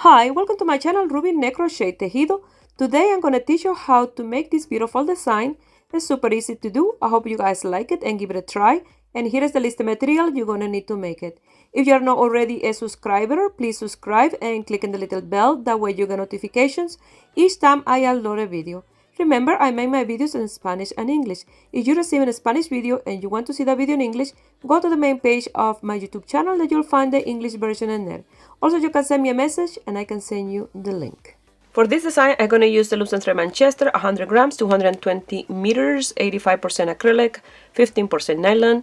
Hi, welcome to my channel Ruby Crochet Tejido. Today I'm going to teach you how to make this beautiful design. It's super easy to do. I hope you guys like it and give it a try. And here is the list of material you're going to need to make it. If you're not already a subscriber, please subscribe and click on the little bell. That way you get notifications each time I upload a video. Remember, I make my videos in Spanish and English. If you receive a Spanish video and you want to see the video in English, go to the main page of my YouTube channel that you'll find the English version in there. Also, you can send me a message and I can send you the link. For this design, I'm going to use the Loops and Thread Manchester, 100 grams, 220 meters, 85% acrylic, 15% nylon.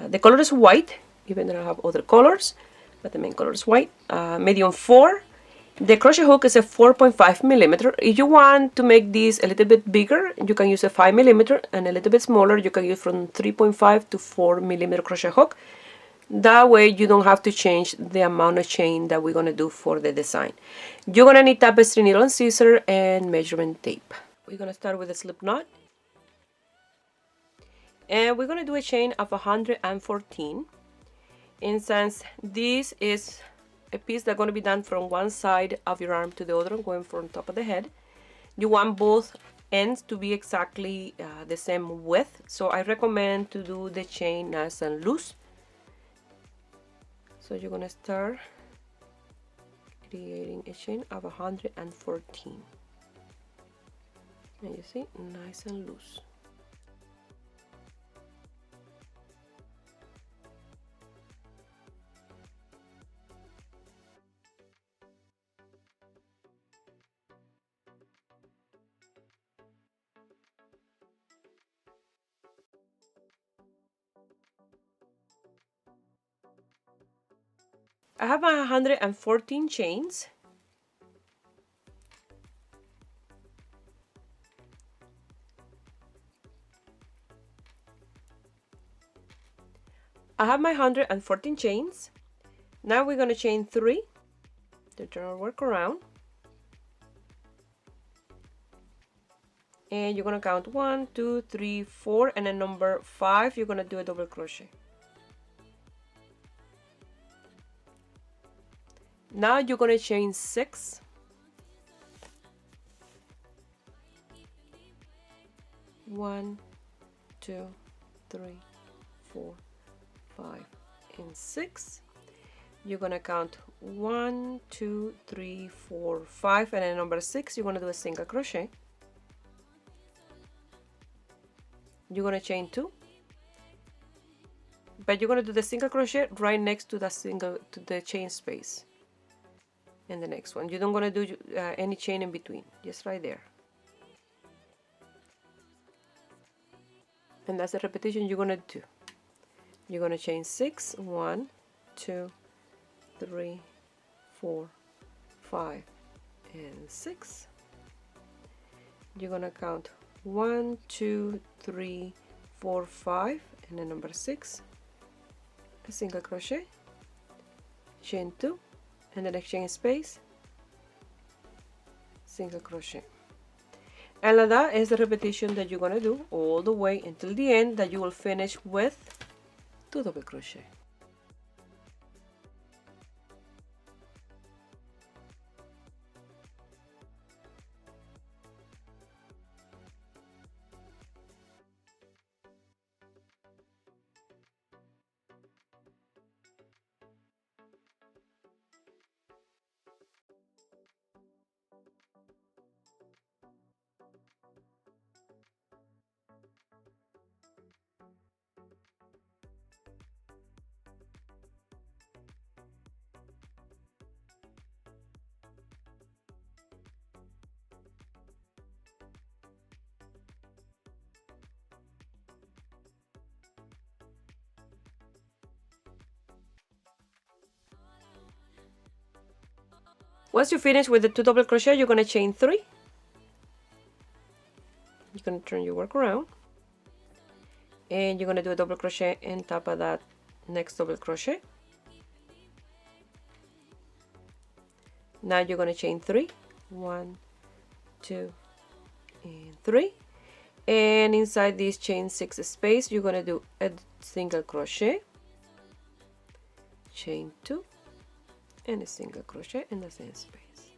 The color is white, even though I have other colors, but the main color is white. Medium 4. The crochet hook is a 4.5 millimeter. If you want to make this a little bit bigger, you can use a 5 millimeter, and a little bit smaller, you can use from 3.5 to 4 millimeter crochet hook. That way you don't have to change the amount of chain that we're going to do for the design. You're going to need tapestry needle and scissors and measurement tape. We're going to start with a slip knot. And we're going to do a chain of 114. And since this is a piece that's going to be done from one side of your arm to the other, going from top of the head, you want both ends to be exactly the same width. So I recommend to do the chain nice and loose. So you're going to start creating a chain of 114. And you see, nice and loose. I have my 114 chains. I have my 114 chains. Now we're going to chain 3 to turn our work around. And you're going to count 1, 2, 3, 4, and then number 5, you're going to do a double crochet. Now you're going to chain 6. One, 2, 3, 4, 5, and 6. You're going to count 1, 2, 3, 4, 5, and then number 6, you're going to do a single crochet. You're going to chain 2. But you're going to do the single crochet right next to the chain space. And the next one, you don't going to do any chain in between, just right there. And that's the repetition you're going to do. You're going to chain 6, 1, 2, 3, 4, 5, and 6. You're going to count 1, 2, 3, 4, 5, and then number 6, a single crochet, chain 2, and the next chain space, single crochet. And that is the repetition that you're going to do all the way until the end, that you will finish with 2 double crochet. Once you finish with the 2 double crochet, you're going to chain 3. You're going to turn your work around. And you're going to do a double crochet on top of that next double crochet. Now you're going to chain 3. 1, 2, and 3. And inside this chain 6 space, you're going to do a single crochet, chain 2, and a single crochet in the same space.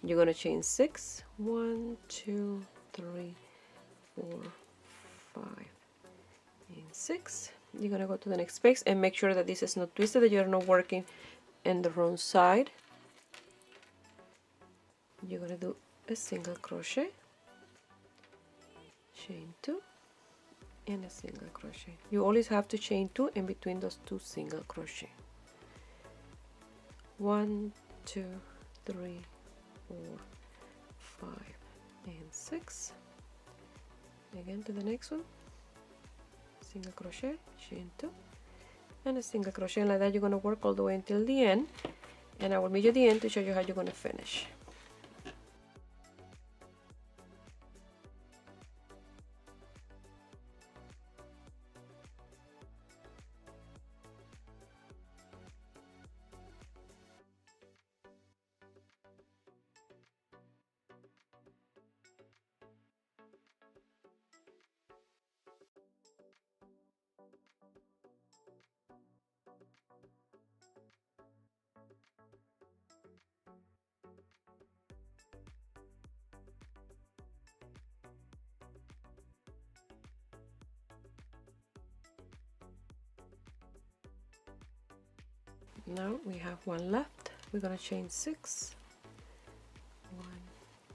You're going to chain 6, 1, 2, 3, 4, 5, and 6. You're going to go to the next space and make sure that this is not twisted, that you're not working in the wrong side. You're going to do a single crochet, chain 2, and a single crochet. You always have to chain 2 in between those 2 single crochet. 1, 2, 3, 4, 5, and 6. Again to the next one, single crochet, chain 2, and a single crochet. And like that, you're going to work all the way until the end, and I will meet you at the end to show you how you're going to finish. Now we have one left. We're going to chain 6, 1,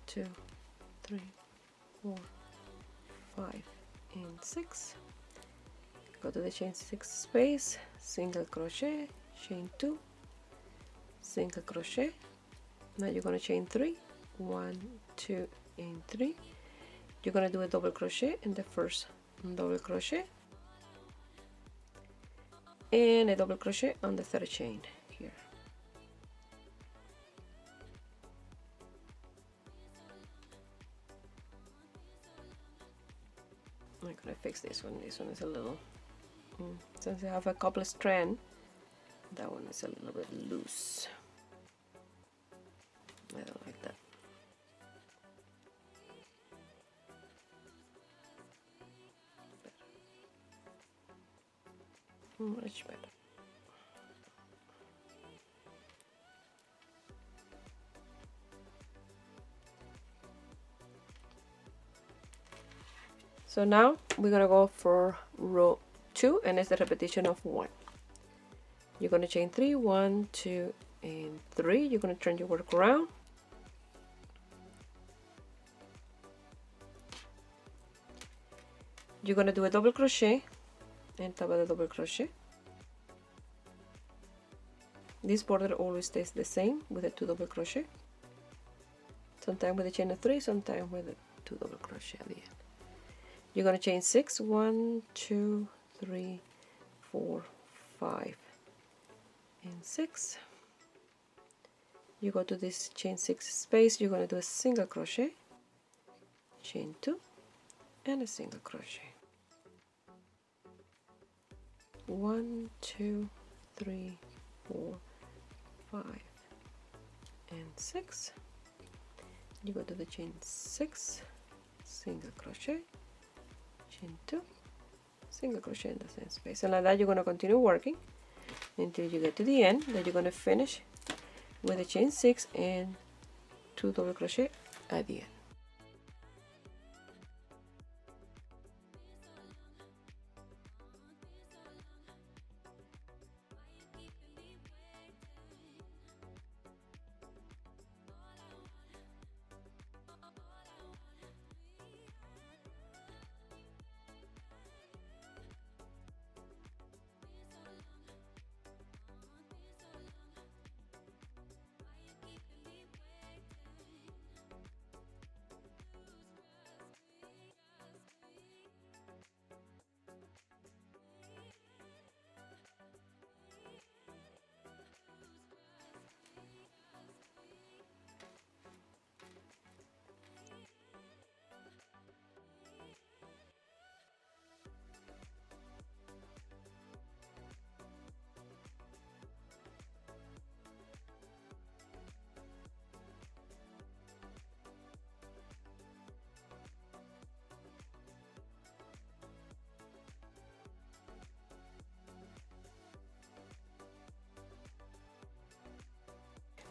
2, 3, 4, 5, and 6. Go to the chain 6 space, single crochet, chain 2, single crochet. Now you're going to chain 3, 1, 2, and 3. You're going to do a double crochet in the first double crochet, and a double crochet on the third chain here. I'm gonna fix this one. This one is a little, since I have a couple of strands, that one is a little bit loose. I don't like that. Much better. So now we're gonna go for row 2, and it's the repetition of 1. You're gonna chain 3, 1, 2, and 3. You're gonna turn your work around. You're gonna do a double crochet on top of the double crochet. This border always stays the same with the 2 double crochet. Sometimes with a chain of 3, sometimes with the 2 double crochet at the end. You're going to chain 6, 1, 2, 3, 4, 5, and 6. You go to this chain 6 space, you're going to do a single crochet, chain 2, and a single crochet. 1, 2, 3, 4, 5, and 6. You go to the chain 6, single crochet, chain 2, single crochet in the same space, and like that you're going to continue working until you get to the end. Then you're going to finish with a chain 6 and 2 double crochet at the end.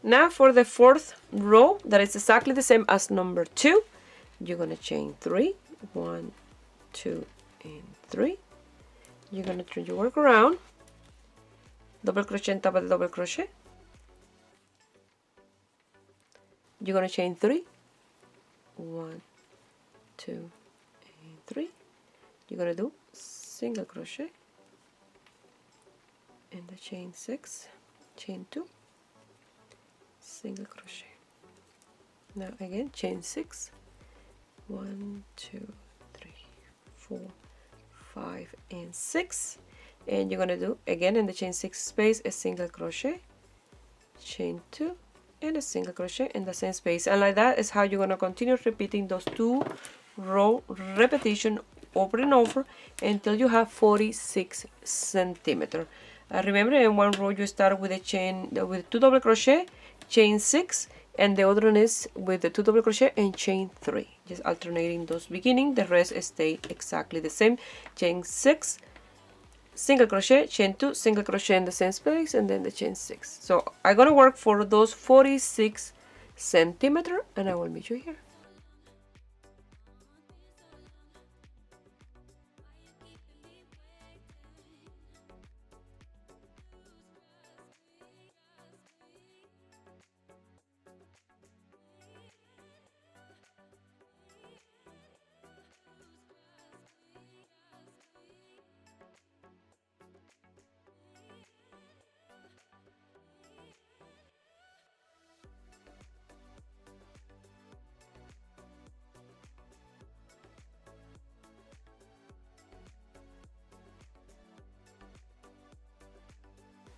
Now for the fourth row, that is exactly the same as number 2, you're gonna chain 3, 1, 2, and 3. You're gonna turn your work around, double crochet on top of the double crochet. You're gonna chain 3, 1, 2, and 3. You're gonna do single crochet and the chain 6, chain 2, single crochet. Now again, chain 6, 1, 2, 3, 4, 5, and 6. And you're gonna do again in the chain 6 space a single crochet, chain 2, and a single crochet in the same space. And like that is how you're gonna continue repeating those 2 row repetition over and over until you have 46 centimeters. Remember, in one row you start with a chain with 2 double crochet, chain 6, and the other one is with the 2 double crochet and chain 3, just alternating those beginning. The rest stay exactly the same. Chain 6, single crochet, chain 2, single crochet in the same space, and then the chain 6. So I'm gonna work for those 46 centimeters, and I will meet you here.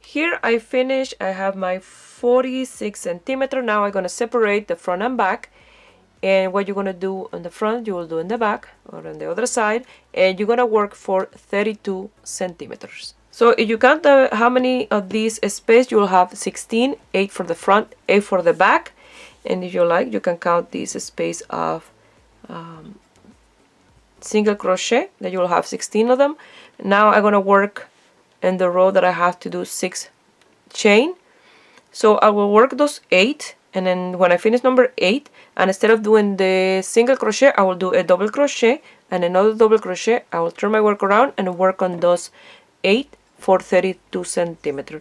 Here I finished. I have my 46 centimeters. Now I'm going to separate the front and back. And what you're going to do on the front, you will do in the back or on the other side. And you're going to work for 32 centimeters. So if you count how many of these space, you will have 16, 8 for the front, 8 for the back. And if you like, you can count this space of single crochet, that you will have 16 of them. Now I'm going to work in the row that I have to do 6 chain. So I will work those 8, and then when I finish number 8, and instead of doing the single crochet, I will do a double crochet and another double crochet. I will turn my work around and work on those 8 for 32 centimeters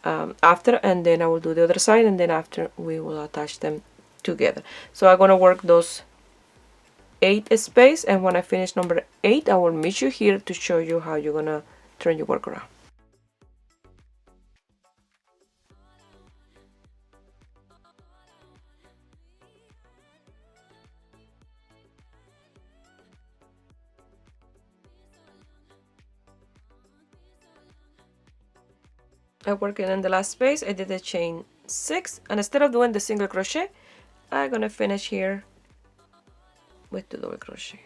after, and then I will do the other side, and then after we will attach them together. So I'm gonna work those 8 space, and when I finish number 8, I will meet you here to show you how you're gonna turn your work around. I'm working in the last space. I did a chain 6, and instead of doing the single crochet, I'm gonna finish here with 2 double crochet.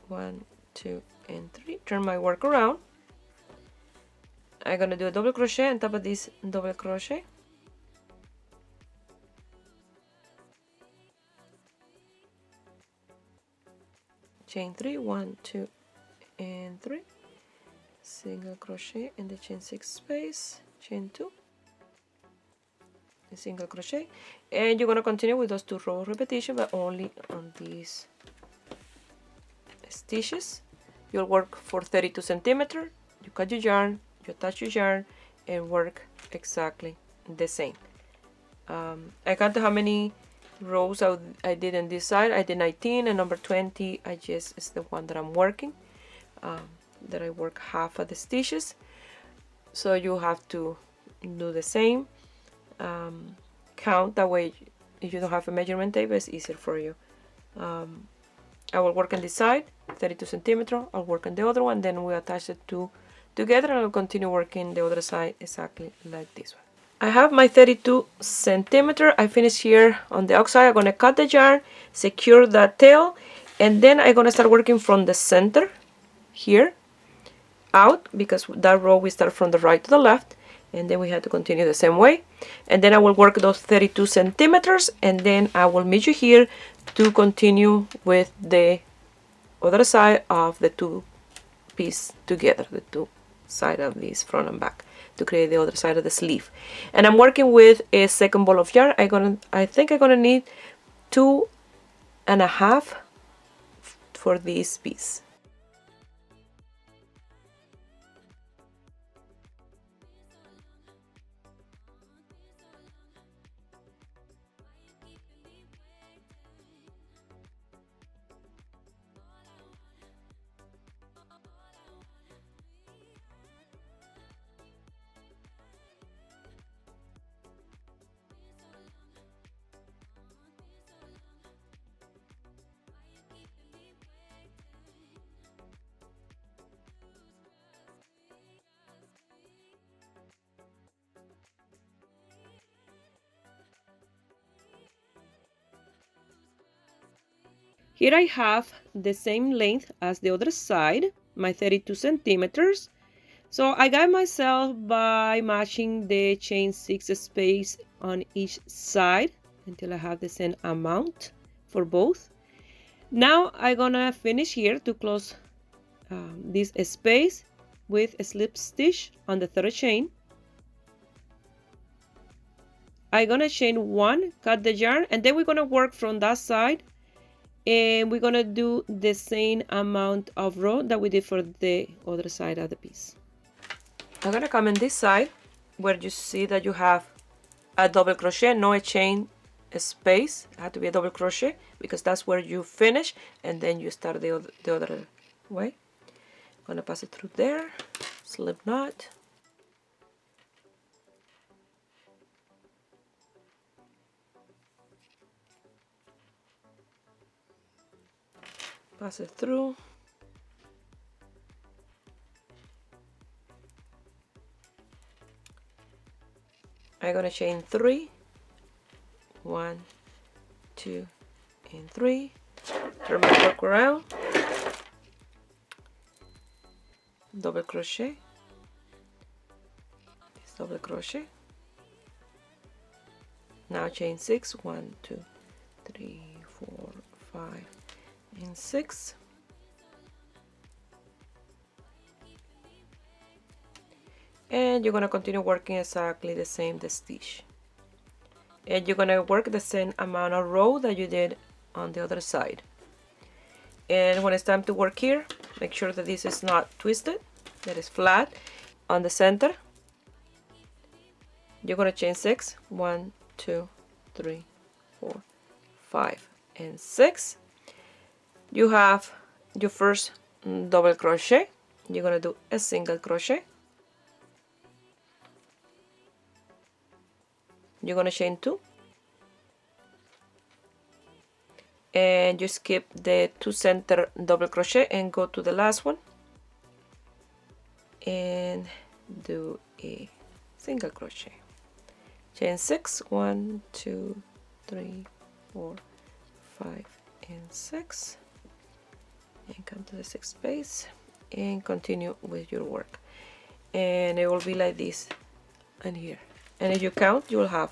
1, 2, and 3. Turn my work around. I'm gonna do a double crochet on top of this double crochet. Chain 3, 1, 2, and 3. Single crochet in the chain 6 space, chain 2, a single crochet, and you're gonna continue with those 2 row repetition, but only on these stitches. You'll work for 32 centimeters. You cut your yarn, you attach your yarn, and work exactly the same. I counted how many rows I did on this side. I did 19, and number 20 I just is the one that I'm working, that I work half of the stitches. So you have to do the same, count, that way if you don't have a measurement tape it's easier for you. I will work on this side 32 centimeters, I'll work on the other one, then we attach the two together, and I'll continue working the other side exactly like this one. I have my 32 centimeters. I finish here on the outside. I'm gonna cut the yarn, secure the tail, and then I'm gonna start working from the center here out, because that row we start from the right to the left, and then we have to continue the same way. And then I will work those 32 centimeters, and then I will meet you here to continue with the other side of the two pieces together, the two sides of these front and back. to create the other side of the sleeve. And I'm working with a second ball of yarn. I think I'm gonna need 2.5 for this piece. Here I have the same length as the other side, my 32 centimeters. So I guide myself by matching the chain 6 space on each side until I have the same amount for both. Now I'm gonna finish here to close this space with a slip stitch on the third chain. I'm gonna chain 1, cut the yarn, and then we're gonna work from that side, and we're gonna do the same amount of row that we did for the other side of the piece. I'm gonna come in this side where you see that you have a double crochet, no a chain space. It had to be a double crochet because that's where you finish, and then you start the other way. I'm gonna pass it through there, slip knot. Pass it through. I'm gonna chain 3, 1, 2, and 3. Turn my work around, double crochet, this double crochet. Now chain 6, 1, 2, 3, 4, 5, and 6. And you're gonna continue working exactly the same the stitch, and you're gonna work the same amount of row that you did on the other side. And when it's time to work here, make sure that this is not twisted, that is flat on the center. You're gonna chain 6, 1, 2, 3, 4, 5, and 6. You have your first double crochet. You're gonna do a single crochet. You're gonna chain 2, and you skip the 2 center double crochet and go to the last one and do a single crochet. Chain 6, 1, 2, 3, 4, 5, and 6, and come to the 6th space and continue with your work, and it will be like this and here. And if you count, you will have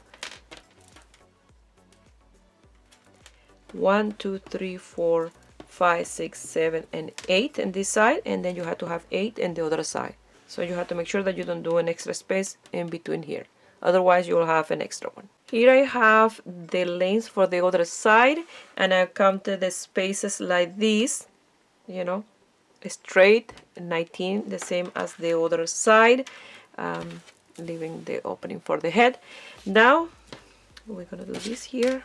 1, 2, 3, 4, 5, 6, 7, and 8 on this side, and then you have to have 8 on the other side. So you have to make sure that you don't do an extra space in between here, otherwise you will have an extra one. Here I have the length for the other side, and I counted the spaces like this, you know, straight 19, the same as the other side, leaving the opening for the head. Now we're gonna do this here.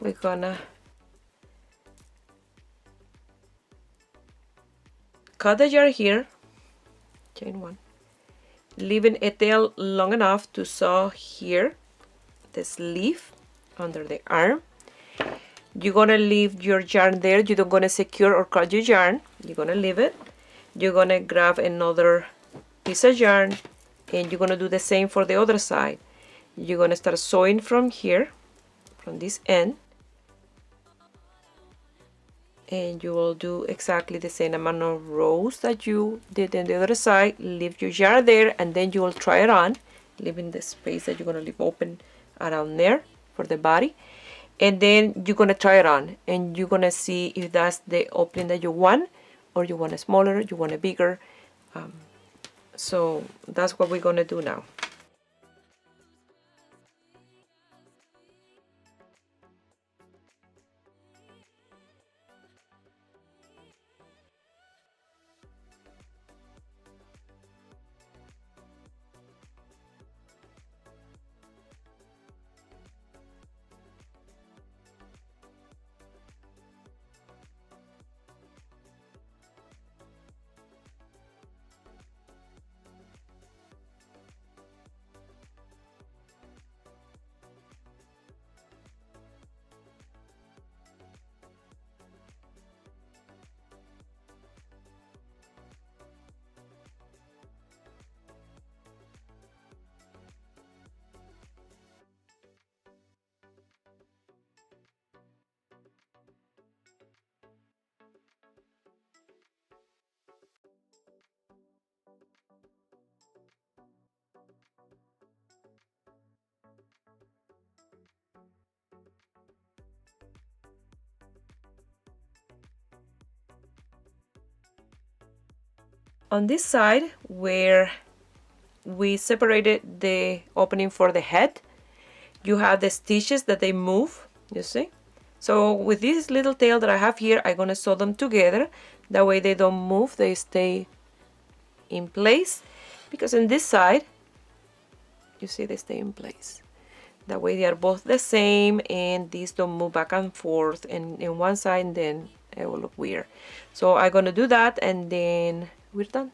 We're gonna cut the yarn here, chain 1, leaving a tail long enough to sew here the sleeve under the arm. You're gonna leave your yarn there. You don't gonna secure or cut your yarn. You're gonna leave it. You're gonna grab another piece of yarn, and you're gonna do the same for the other side. You're gonna start sewing from here, from this end, and you will do exactly the same amount of rows that you did on the other side. Leave your yarn there, and then you will try it on, leaving the space that you're gonna leave open around there for the body. And then you're gonna try it on, and you're gonna see if that's the opening that you want, or you want it smaller, you want it bigger. So that's what we're gonna do now. On this side where we separated the opening for the head, you have the stitches that they move, you see. So with this little tail that I have here, I'm gonna sew them together. That way they don't move, they stay in place. Because on this side, you see they stay in place. That way they are both the same and these don't move back and forth and in one side, and then it will look weird. So I'm gonna do that and then we're done.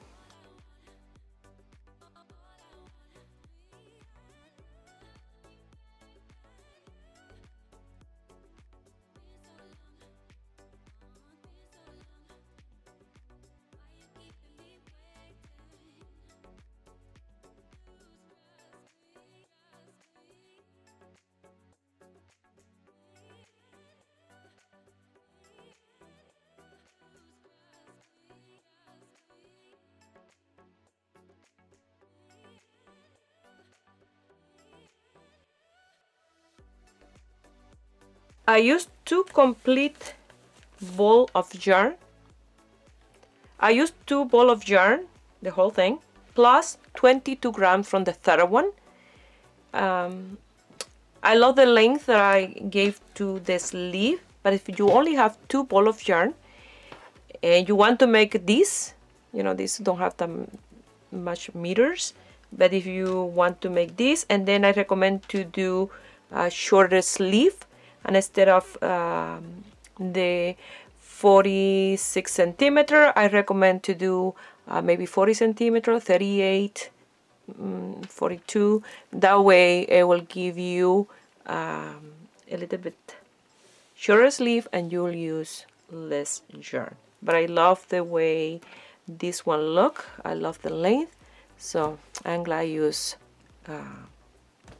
I used 2 complete ball of yarn. I used 2 ball of yarn, the whole thing, plus 22 grams from the third one. I love the length that I gave to the sleeve, but if you only have 2 ball of yarn and you want to make this, you know, these don't have that much meters, but if you want to make this, and then I recommend to do a shorter sleeve, and instead of the 46 centimeter, I recommend to do maybe 40 centimeter, 38, 42. That way it will give you a little bit shorter sleeve and you'll use less yarn. But I love the way this one look. I love the length, so I'm glad I use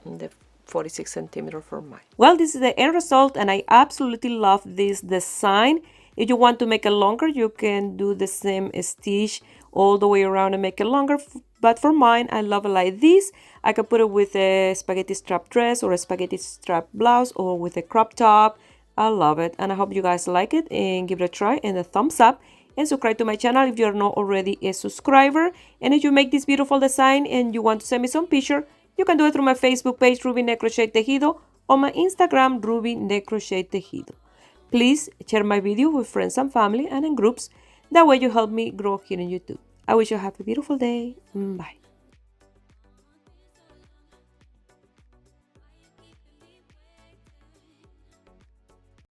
the 46 centimeter for mine. Well, this is the end result and I absolutely love this design. If you want to make it longer, you can do the same stitch all the way around and make it longer. But for mine, I love it like this. I can put it with a spaghetti strap dress or a spaghetti strap blouse or with a crop top. I love it and I hope you guys like it and give it a try and a thumbs up. And subscribe to my channel if you're not already a subscriber. And if you make this beautiful design and you want to send me some picture, you can do it through my Facebook page, Ruby Ne Crochet Tejido, or my Instagram, Ruby Ne Crochet Tejido. Please share my video with friends and family and in groups. That way you help me grow here on YouTube. I wish you have a beautiful day. Bye.